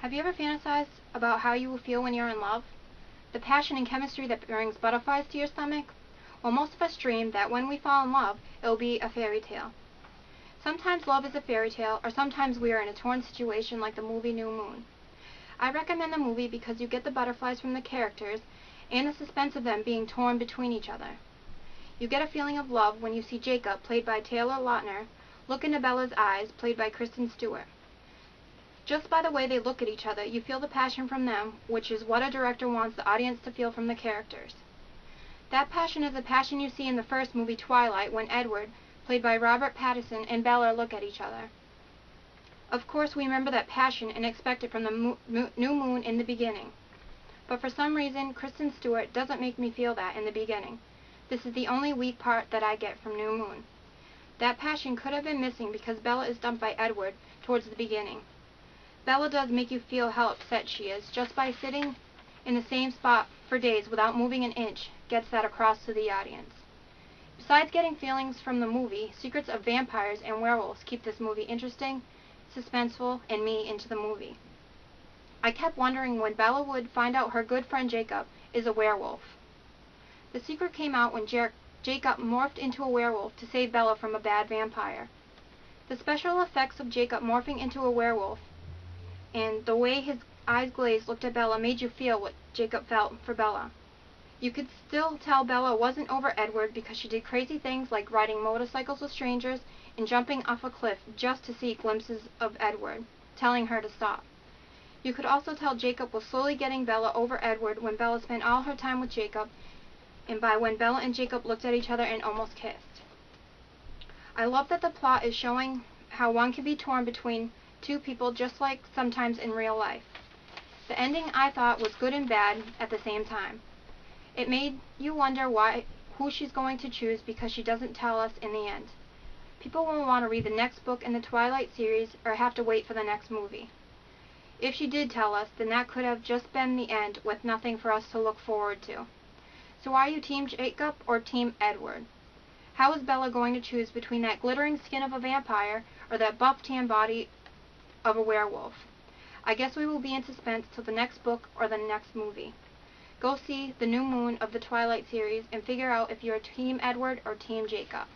Have you ever fantasized about how you will feel when you're in love? The passion and chemistry that brings butterflies to your stomach? Well, most of us dream that when we fall in love, it will be a fairy tale. Sometimes love is a fairy tale, or sometimes we are in a torn situation like the movie New Moon. I recommend the movie because you get the butterflies from the characters and the suspense of them being torn between each other. You get a feeling of love when you see Jacob, played by Taylor Lautner, look into Bella's eyes, played by Kristen Stewart. Just by the way they look at each other, you feel the passion from them, which is what a director wants the audience to feel from the characters. That passion is the passion you see in the first movie Twilight when Edward, played by Robert Pattinson, and Bella look at each other. Of course, we remember that passion and expect it from the new moon in the beginning. But for some reason, Kristen Stewart doesn't make me feel that in the beginning. This is the only weak part that I get from New Moon. That passion could have been missing because Bella is dumped by Edward towards the beginning. Bella does make you feel how upset she is. Just by sitting in the same spot for days without moving an inch gets that across to the audience. Besides getting feelings from the movie, secrets of vampires and werewolves keep this movie interesting, suspenseful, and me into the movie. I kept wondering when Bella would find out her good friend Jacob is a werewolf. The secret came out when Jacob morphed into a werewolf to save Bella from a bad vampire. The special effects of Jacob morphing into a werewolf and the way his eyes glazed looked at Bella made you feel what Jacob felt for Bella. You could still tell Bella wasn't over Edward because she did crazy things like riding motorcycles with strangers and jumping off a cliff just to see glimpses of Edward, telling her to stop. You could also tell Jacob was slowly getting Bella over Edward when Bella spent all her time with Jacob, and by when Bella and Jacob looked at each other and almost kissed. I love that the plot is showing how one can be torn between two people just like sometimes in real life. The ending I thought was good and bad at the same time. It made you wonder who she's going to choose because she doesn't tell us in the end. People won't want to read the next book in the Twilight series or have to wait for the next movie. If she did tell us, then that could have just been the end with nothing for us to look forward to. So are you Team Jacob or Team Edward? How is Bella going to choose between that glittering skin of a vampire or that buff tan body of a werewolf? I guess we will be in suspense till the next book or the next movie. Go see the New Moon of the Twilight series and figure out if you're Team Edward or Team Jacob.